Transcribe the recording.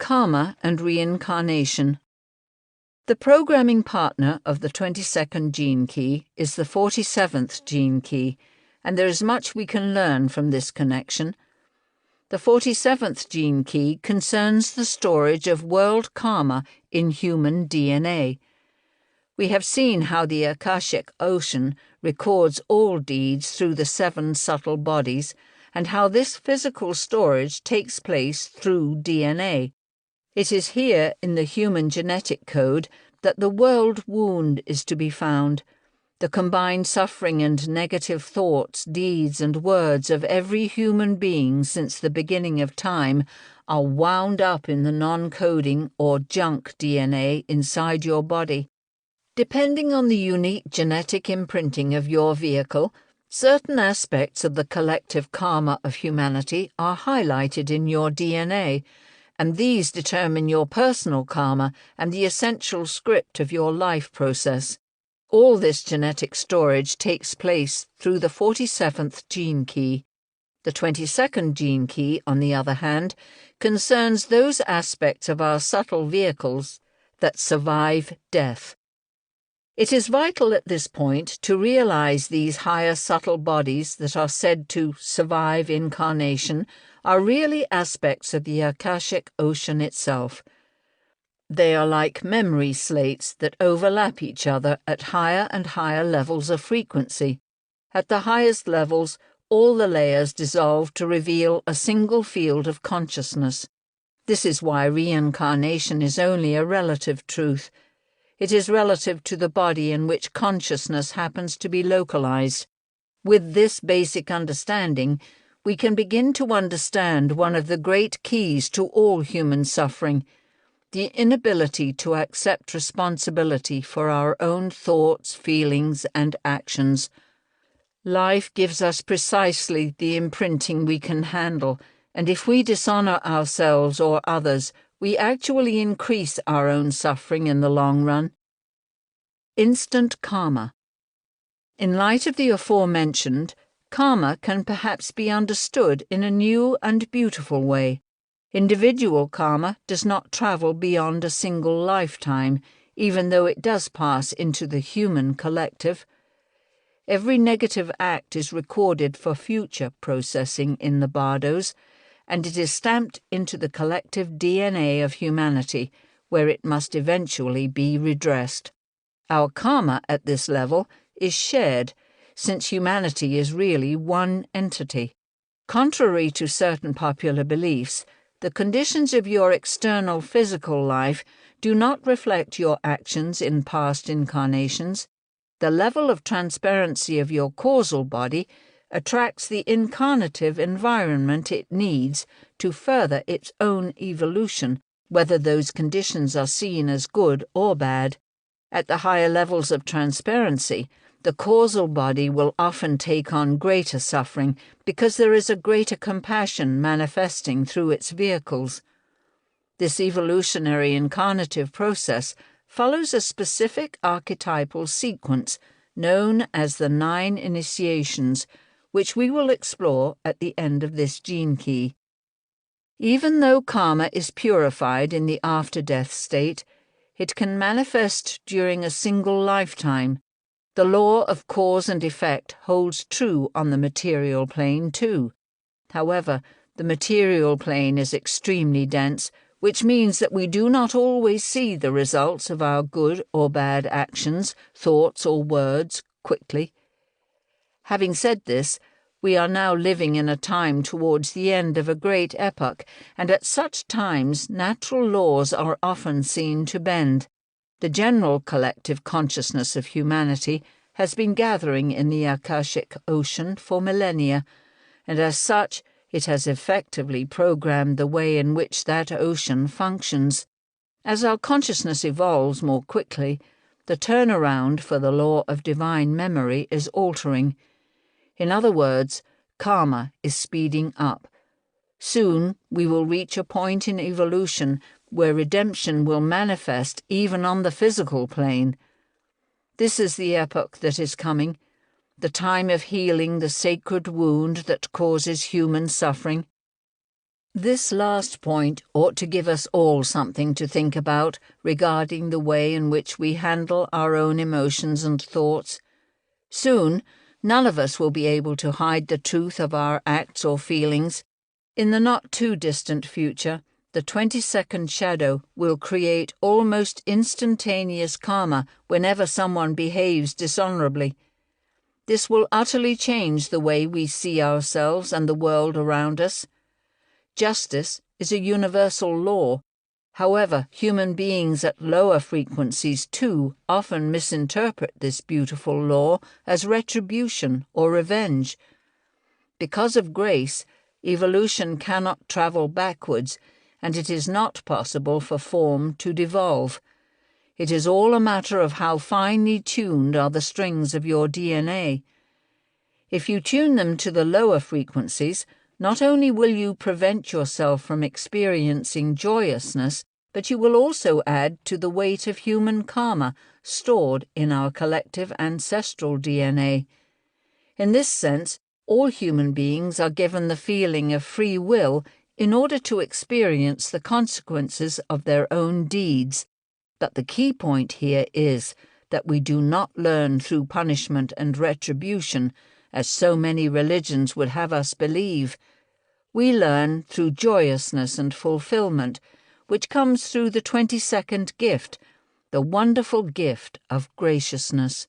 Karma and Reincarnation. The programming partner of the 22nd gene key is the 47th gene key, and there is much we can learn from this connection. The 47th gene key concerns the storage of world karma in human DNA. We have seen how the Akashic Ocean records all deeds through the 7 subtle bodies, and how this physical storage takes place through DNA. It is here in the human genetic code that the world wound is to be found. The combined suffering and negative thoughts, deeds, and words of every human being since the beginning of time are wound up in the non-coding or junk DNA inside your body. Depending on the unique genetic imprinting of your vehicle, certain aspects of the collective karma of humanity are highlighted in your DNA, and these determine your personal karma and the essential script of your life process. All this genetic storage takes place through the 47th gene key. The 22nd gene key, on the other hand, concerns those aspects of our subtle vehicles that survive death. It is vital at this point to realize these higher subtle bodies that are said to survive incarnation are really aspects of the Akashic Ocean itself. They are like memory slates that overlap each other at higher and higher levels of frequency. At the highest levels, all the layers dissolve to reveal a single field of consciousness. This is why reincarnation is only a relative truth. It is relative to the body in which consciousness happens to be localized. With this basic understanding, we can begin to understand one of the great keys to all human suffering, the inability to accept responsibility for our own thoughts, feelings, and actions. Life gives us precisely the imprinting we can handle, and if we dishonor ourselves or others, we actually increase our own suffering in the long run. Instant karma. In light of the aforementioned, karma can perhaps be understood in a new and beautiful way. Individual karma does not travel beyond a single lifetime, even though it does pass into the human collective. Every negative act is recorded for future processing in the bardos, and it is stamped into the collective DNA of humanity, where it must eventually be redressed. Our karma at this level is shared, since humanity is really one entity. Contrary to certain popular beliefs, the conditions of your external physical life do not reflect your actions in past incarnations. The level of transparency of your causal body attracts the incarnative environment it needs to further its own evolution, whether those conditions are seen as good or bad. At the higher levels of transparency, the causal body will often take on greater suffering because there is a greater compassion manifesting through its vehicles. This evolutionary incarnative process follows a specific archetypal sequence known as the 9 initiations, which we will explore at the end of this gene key. Even though karma is purified in the after-death state, it can manifest during a single lifetime. The law of cause and effect holds true on the material plane too. However, the material plane is extremely dense, which means that we do not always see the results of our good or bad actions, thoughts or words quickly. Having said this, we are now living in a time towards the end of a great epoch, and at such times natural laws are often seen to bend. The general collective consciousness of humanity has been gathering in the Akashic Ocean for millennia, and as such, it has effectively programmed the way in which that ocean functions. As our consciousness evolves more quickly, the turnaround for the law of divine memory is altering. In other words, karma is speeding up. Soon we will reach a point in evolution where redemption will manifest even on the physical plane. This is the epoch that is coming, the time of healing the sacred wound that causes human suffering. This last point ought to give us all something to think about regarding the way in which we handle our own emotions and thoughts. Soon, none of us will be able to hide the truth of our acts or feelings. In the not-too-distant future, the 22nd shadow will create almost instantaneous karma whenever someone behaves dishonorably. This will utterly change the way we see ourselves and the world around us. Justice is a universal law. However, human beings at lower frequencies too often misinterpret this beautiful law as retribution or revenge. Because of grace, evolution cannot travel backwards, and it is not possible for form to devolve. It is all a matter of how finely tuned are the strings of your DNA. If you tune them to the lower frequencies, not only will you prevent yourself from experiencing joyousness, but you will also add to the weight of human karma stored in our collective ancestral DNA. In this sense, all human beings are given the feeling of free will in order to experience the consequences of their own deeds. But the key point here is that we do not learn through punishment and retribution, as so many religions would have us believe. We learn through joyousness and fulfillment, which comes through the 22nd gift, the wonderful gift of graciousness.